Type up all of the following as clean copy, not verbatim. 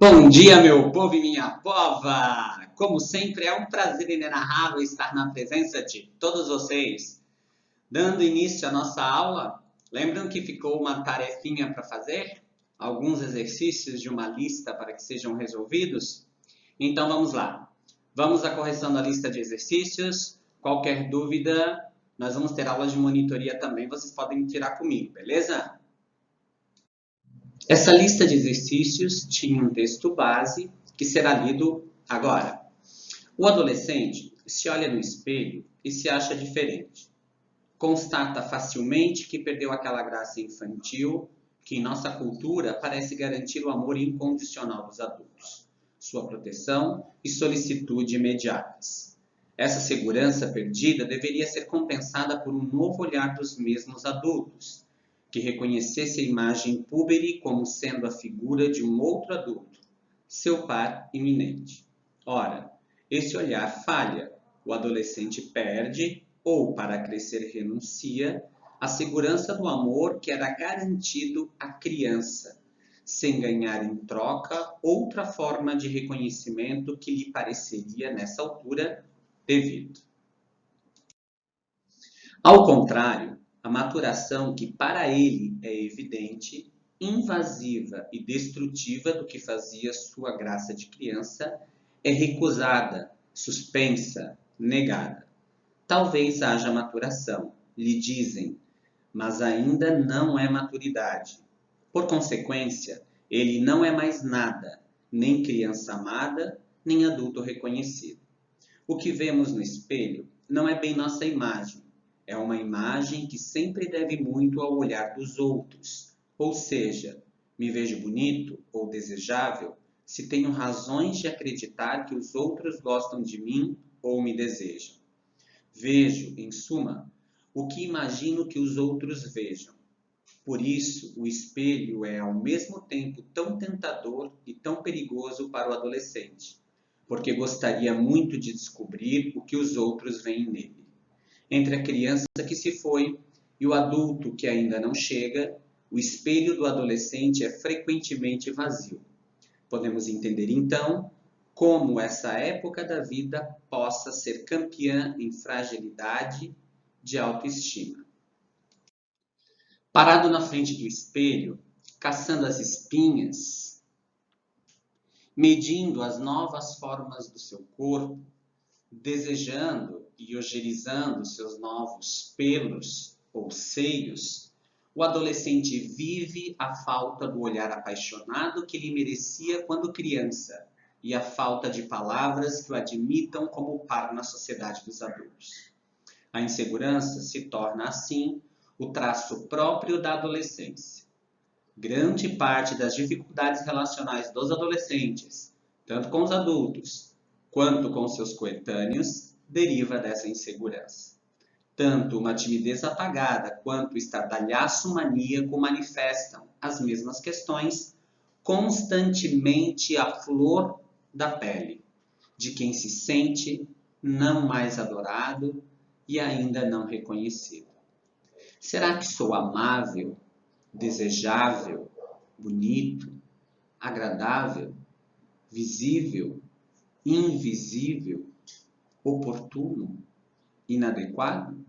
Bom dia, meu povo e minha pova! Como sempre, é um prazer inenarrável estar na presença de todos vocês. Dando início à nossa aula, lembram que ficou uma tarefinha para fazer? Alguns exercícios de uma lista para que sejam resolvidos? Então vamos lá. Vamos à correção da lista de exercícios. Qualquer dúvida, nós vamos ter aulas de monitoria também, vocês podem tirar comigo, beleza? Essa lista de exercícios tinha um texto base que será lido agora. O adolescente se olha no espelho e se acha diferente. Constata facilmente que perdeu aquela graça infantil que em nossa cultura parece garantir o amor incondicional dos adultos, sua proteção e solicitude imediatas. Essa segurança perdida deveria ser compensada por um novo olhar dos mesmos adultos, que reconhecesse a imagem púbere como sendo a figura de um outro adulto, seu par iminente. Ora, esse olhar falha, o adolescente perde, ou para crescer renuncia, a segurança do amor que era garantido à criança, sem ganhar em troca outra forma de reconhecimento que lhe pareceria, nessa altura, devido. Ao contrário, a maturação que para ele é evidente, invasiva e destrutiva do que fazia sua graça de criança, é recusada, suspensa, negada. Talvez haja maturação, lhe dizem, mas ainda não é maturidade. Por consequência, ele não é mais nada, nem criança amada, nem adulto reconhecido. O que vemos no espelho não é bem nossa imagem, é uma imagem que sempre deve muito ao olhar dos outros. Ou seja, me vejo bonito ou desejável se tenho razões de acreditar que os outros gostam de mim ou me desejam. Vejo, em suma, o que imagino que os outros vejam. Por isso, o espelho é ao mesmo tempo tão tentador e tão perigoso para o adolescente, porque gostaria muito de descobrir o que os outros veem nele. Entre a criança que se foi e o adulto que ainda não chega, o espelho do adolescente é frequentemente vazio. Podemos entender então como essa época da vida possa ser campeã em fragilidade de autoestima. Parado na frente do espelho, caçando as espinhas, medindo as novas formas do seu corpo, desejando e ogerizando seus novos pelos ou seios, o adolescente vive a falta do olhar apaixonado que lhe merecia quando criança e a falta de palavras que o admitam como par na sociedade dos adultos. A insegurança se torna, assim, o traço próprio da adolescência. Grande parte das dificuldades relacionais dos adolescentes, tanto com os adultos quanto com seus coetâneos, deriva dessa insegurança. Tanto uma timidez apagada quanto o estardalhaço maníaco manifestam as mesmas questões constantemente à flor da pele, de quem se sente não mais adorado e ainda não reconhecido. Será que sou amável, desejável, bonito, agradável, visível, invisível, oportuno, inadequado?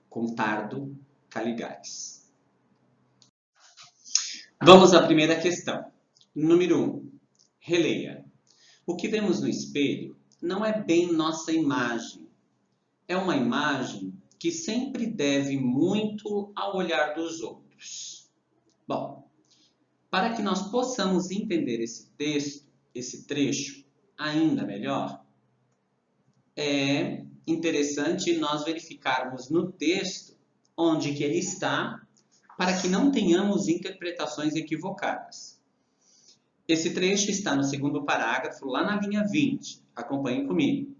Com Tardo Caligares. Vamos à primeira questão. Número 1. Releia. O que vemos no espelho não é bem nossa imagem. É uma imagem que sempre deve muito ao olhar dos outros. Bom, para que nós possamos entender esse texto, esse trecho ainda melhor, é interessante nós verificarmos no texto onde que ele está, para que não tenhamos interpretações equivocadas. Esse trecho está no segundo parágrafo, lá na linha 20. Acompanhe comigo.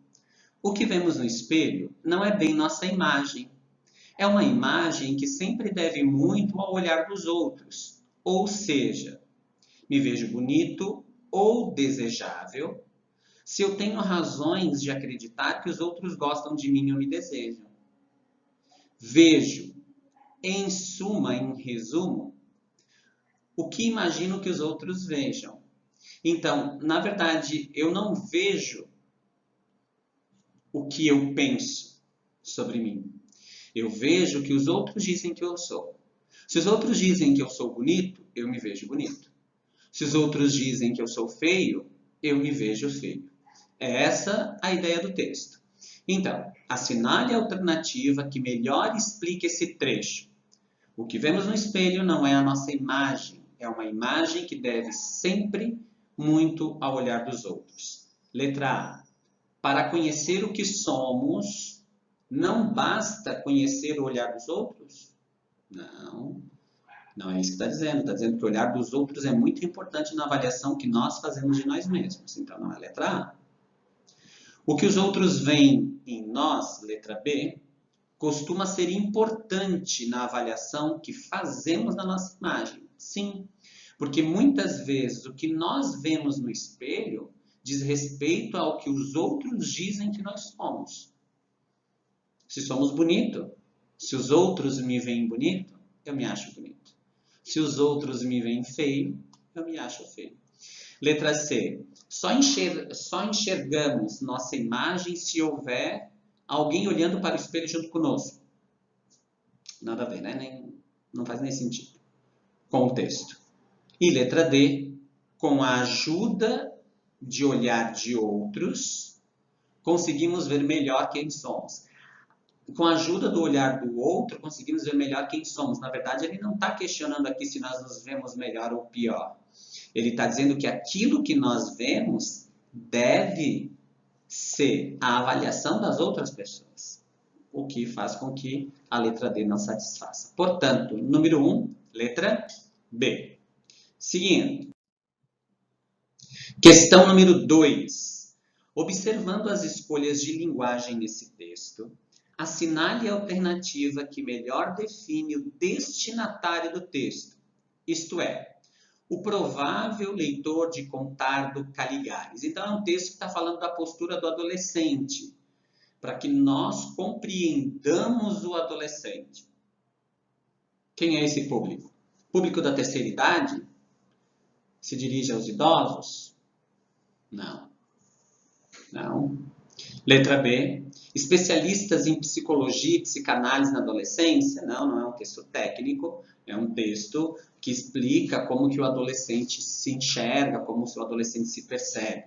O que vemos no espelho não é bem nossa imagem. É uma imagem que sempre deve muito ao olhar dos outros. Ou seja, me vejo bonito ou desejável se eu tenho razões de acreditar que os outros gostam de mim ou me desejam. Vejo, em suma, em resumo, o que imagino que os outros vejam. Então, na verdade, eu não vejo o que eu penso sobre mim. Eu vejo o que os outros dizem que eu sou. Se os outros dizem que eu sou bonito, eu me vejo bonito. Se os outros dizem que eu sou feio, eu me vejo feio. É essa a ideia do texto. Então, assinale a alternativa que melhor explique esse trecho. O que vemos no espelho não é a nossa imagem, é uma imagem que deve sempre muito ao olhar dos outros. Letra A. Para conhecer o que somos, não basta conhecer o olhar dos outros? Não. Não é isso que está dizendo. Está dizendo que o olhar dos outros é muito importante na avaliação que nós fazemos de nós mesmos. Então, não é letra A. O que os outros veem em nós, letra B, costuma ser importante na avaliação que fazemos da nossa imagem. Sim, porque muitas vezes o que nós vemos no espelho diz respeito ao que os outros dizem que nós somos. Se somos bonito, se os outros me veem bonito, eu me acho bonito. Se os outros me veem feio, eu me acho feio. Letra C. Só enxergamos nossa imagem se houver alguém olhando para o espelho junto conosco. Nada a ver, né? Não faz nem sentido com o texto. E letra D. Com a ajuda de olhar de outros, conseguimos ver melhor quem somos. Com a ajuda do olhar do outro, conseguimos ver melhor quem somos. Na verdade, ele não está questionando aqui se nós nos vemos melhor ou pior. Ele está dizendo que aquilo que nós vemos deve ser a avaliação das outras pessoas. O que faz com que a letra D não satisfaça. Portanto, número 1, letra B. Seguindo. Questão número 2. Observando as escolhas de linguagem nesse texto, assinale a alternativa que melhor define o destinatário do texto, isto é, o provável leitor de Contardo Caligares. Então, é um texto que está falando da postura do adolescente, para que nós compreendamos o adolescente. Quem é esse público? Público da terceira idade? Se dirige aos idosos? Não. Não. Letra B. Especialistas em psicologia e psicanálise na adolescência? Não, não é um texto técnico, é um texto que explica como que o adolescente se enxerga, como o adolescente se percebe.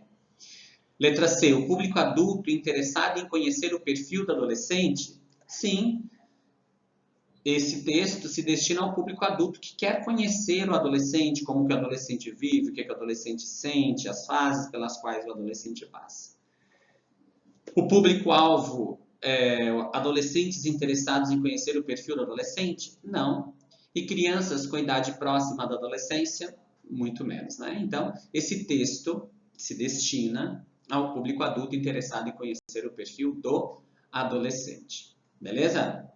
Letra C. O público adulto interessado em conhecer o perfil do adolescente? Sim. Esse texto se destina ao público adulto que quer conhecer o adolescente, como que o adolescente vive, o que o adolescente sente, as fases pelas quais o adolescente passa. O público-alvo é adolescentes interessados em conhecer o perfil do adolescente? Não. E crianças com idade próxima da adolescência? Muito menos, né? Então, esse texto se destina ao público adulto interessado em conhecer o perfil do adolescente. Beleza?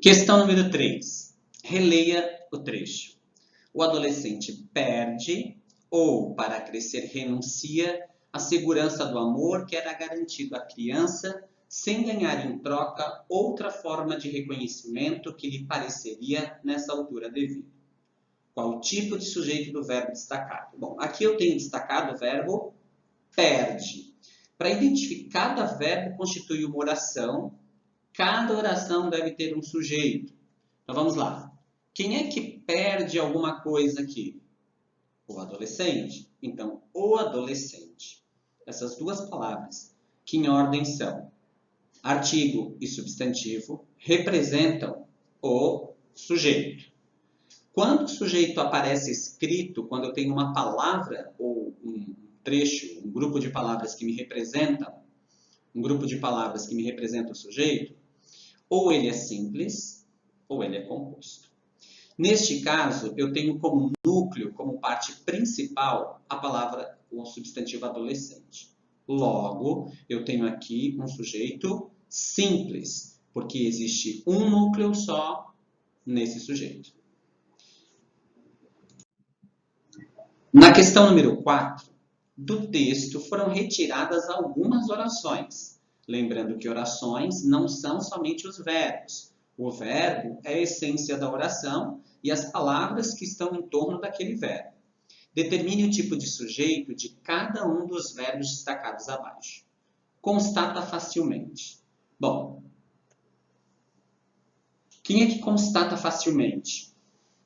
Questão número 3. Releia o trecho. O adolescente perde ou, para crescer, renuncia à segurança do amor que era garantido à criança, sem ganhar em troca outra forma de reconhecimento que lhe pareceria nessa altura devida. Qual o tipo de sujeito do verbo destacado? Bom, aqui eu tenho destacado o verbo perde. Para identificar cada verbo constitui uma oração. Cada oração deve ter um sujeito. Então vamos lá. Quem é que perde alguma coisa aqui? O adolescente. Então, o adolescente. Essas duas palavras, que em ordem são artigo e substantivo, representam o sujeito. Quando o sujeito aparece escrito, quando eu tenho uma palavra ou um trecho, um grupo de palavras que me representam, o sujeito, ou ele é simples, ou ele é composto. Neste caso, eu tenho como núcleo, como parte principal, a palavra, o substantivo adolescente. Logo, eu tenho aqui um sujeito simples, porque existe um núcleo só nesse sujeito. Na questão número 4, do texto foram retiradas algumas orações. Lembrando que orações não são somente os verbos. O verbo é a essência da oração e as palavras que estão em torno daquele verbo. Determine o tipo de sujeito de cada um dos verbos destacados abaixo. Constata facilmente. Bom, quem é que constata facilmente?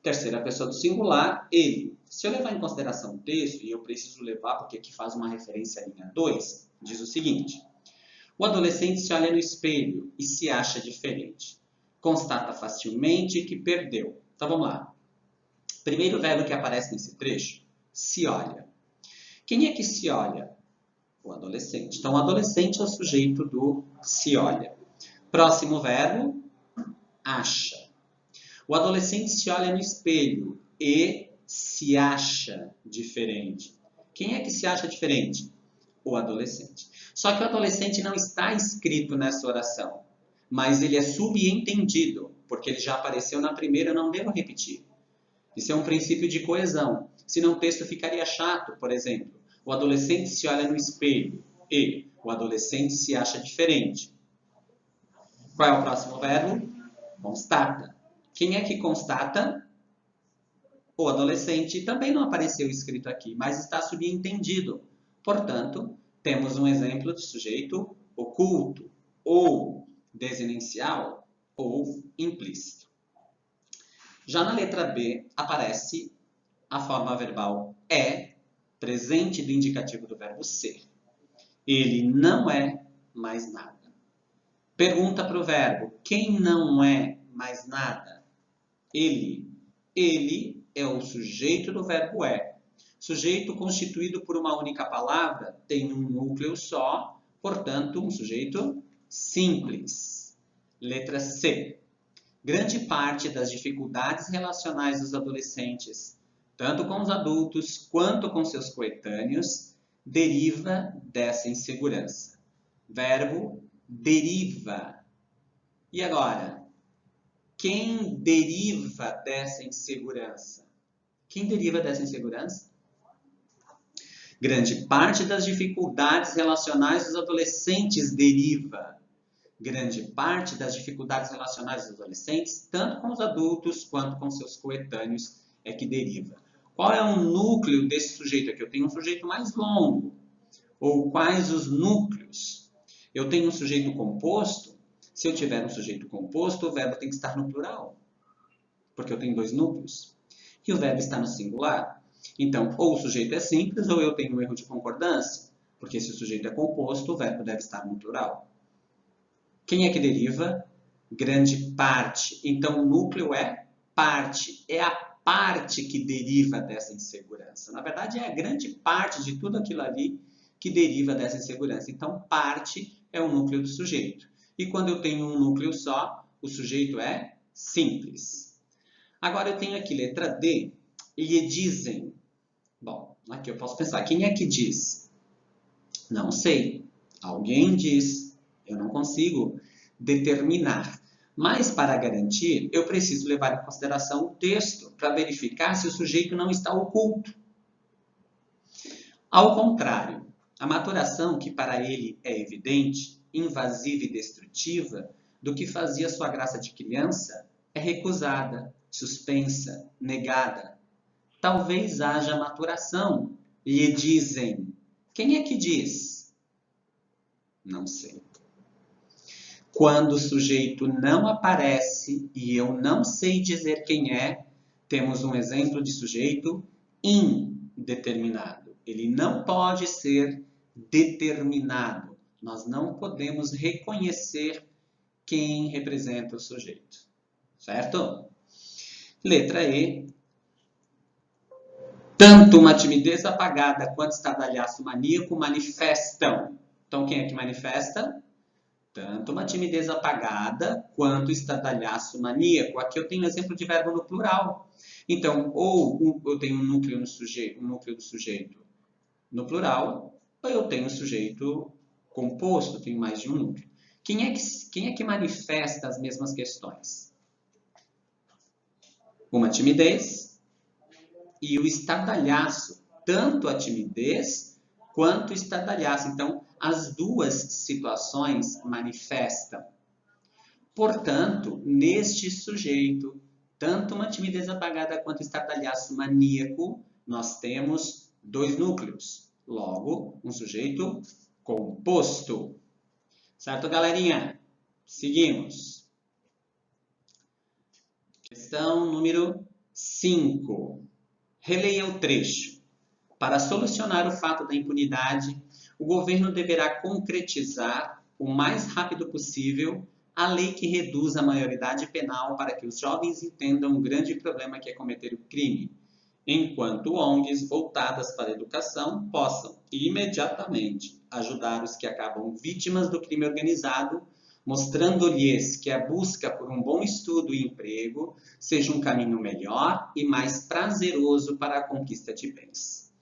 Terceira pessoa do singular, ele. Se eu levar em consideração o texto, e eu preciso levar porque aqui faz uma referência à linha 2, diz o seguinte: o adolescente se olha no espelho e se acha diferente. Constata facilmente que perdeu. Então vamos lá. Primeiro verbo que aparece nesse trecho, se olha. Quem é que se olha? O adolescente. Então, o adolescente é o sujeito do se olha. Próximo verbo, acha. O adolescente se olha no espelho e se acha diferente. Quem é que se acha diferente? O adolescente. Só que o adolescente não está escrito nessa oração, mas ele é subentendido, porque ele já apareceu na primeira, eu não devo repetir. Isso é um princípio de coesão. Senão o texto ficaria chato, por exemplo. O adolescente se olha no espelho e o adolescente se acha diferente. Qual é o próximo verbo? Constata. Quem é que constata? O adolescente também não apareceu escrito aqui, mas está subentendido. Portanto, temos um exemplo de sujeito oculto, ou desinencial, ou implícito. Já na letra B, aparece a forma verbal é, presente do indicativo do verbo ser. Ele não é mais nada. Pergunta para o verbo, quem não é mais nada? Ele. Ele é o sujeito do verbo é. Sujeito constituído por uma única palavra tem um núcleo só, portanto, um sujeito simples. Letra C. Grande parte das dificuldades relacionais dos adolescentes, tanto com os adultos quanto com seus coetâneos, deriva dessa insegurança. Verbo deriva. E agora? Quem deriva dessa insegurança? Quem deriva dessa insegurança? Grande parte das dificuldades relacionais dos adolescentes deriva. Grande parte das dificuldades relacionais dos adolescentes, tanto com os adultos quanto com seus coetâneos, é que deriva. Qual é o núcleo desse sujeito aqui? Eu tenho um sujeito mais longo. Ou quais os núcleos? Eu tenho um sujeito composto. Se eu tiver um sujeito composto, o verbo tem que estar no plural, porque eu tenho dois núcleos. E o verbo está no singular. Então, ou o sujeito é simples, ou eu tenho um erro de concordância, porque se o sujeito é composto, o verbo deve estar no plural. Quem é que deriva? Grande parte. Então, o núcleo é parte. É a parte que deriva dessa insegurança. Na verdade, é a grande parte de tudo aquilo ali que deriva dessa insegurança. Então, parte é o núcleo do sujeito. E quando eu tenho um núcleo só, o sujeito é simples. Agora, eu tenho aqui letra D. Lhe dizem. Bom, aqui eu posso pensar. Quem é que diz? Não sei. Alguém diz. Eu não consigo determinar. Mas, para garantir, eu preciso levar em consideração o texto para verificar se o sujeito não está oculto. Ao contrário, a maturação, que para ele é evidente, invasiva e destrutiva, do que fazia sua graça de criança, é recusada, suspensa, negada. Talvez haja maturação, lhe dizem. Quem é que diz? Não sei. Quando o sujeito não aparece e eu não sei dizer quem é, temos um exemplo de sujeito indeterminado. Ele não pode ser determinado. Nós não podemos reconhecer quem representa o sujeito. Certo? Letra E. Tanto uma timidez apagada quanto estardalhaço maníaco manifestam. Então, quem é que manifesta? Tanto uma timidez apagada quanto estardalhaço maníaco. Aqui eu tenho um exemplo de verbo no plural. Então, ou eu tenho um núcleo do sujeito no plural, ou eu tenho um sujeito composto, tenho mais de um núcleo. Quem é que manifesta as mesmas questões? Uma timidez e o estardalhaço. Tanto a timidez quanto o estardalhaço. Então, as duas situações manifestam. Portanto, neste sujeito, tanto uma timidez apagada quanto estardalhaço maníaco nós temos 2 núcleos. Logo, um sujeito composto. Certo, galerinha? Seguimos. Questão número 5. Releia o trecho. Para solucionar o fato da impunidade, o governo deverá concretizar o mais rápido possível a lei que reduz a maioridade penal para que os jovens entendam o grande problema que é cometer o crime, enquanto ONGs voltadas para a educação possam imediatamente ajudar os que acabam vítimas do crime organizado, mostrando-lhes que a busca por um bom estudo e emprego seja um caminho melhor e mais prazeroso para a conquista de bens.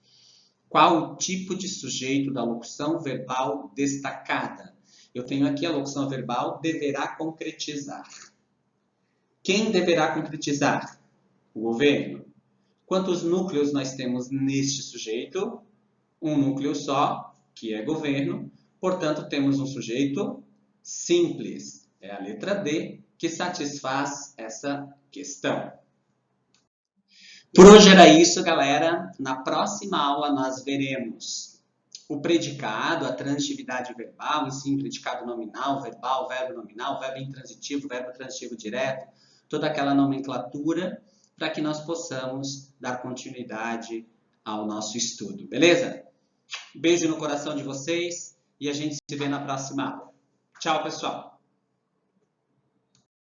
Qual o tipo de sujeito da locução verbal destacada? Eu tenho aqui a locução verbal deverá concretizar. Quem deverá concretizar? O governo. Quantos núcleos nós temos neste sujeito? Um núcleo só, que é governo. Portanto, temos um sujeito simples. É a letra D que satisfaz essa questão. Por hoje era isso, galera. Na próxima aula nós veremos o predicado, a transitividade verbal, em si, predicado nominal, verbal, verbo nominal, verbo intransitivo, verbo transitivo direto, toda aquela nomenclatura para que nós possamos dar continuidade ao nosso estudo, beleza? Beijo no coração de vocês e a gente se vê na próxima aula. Tchau, pessoal!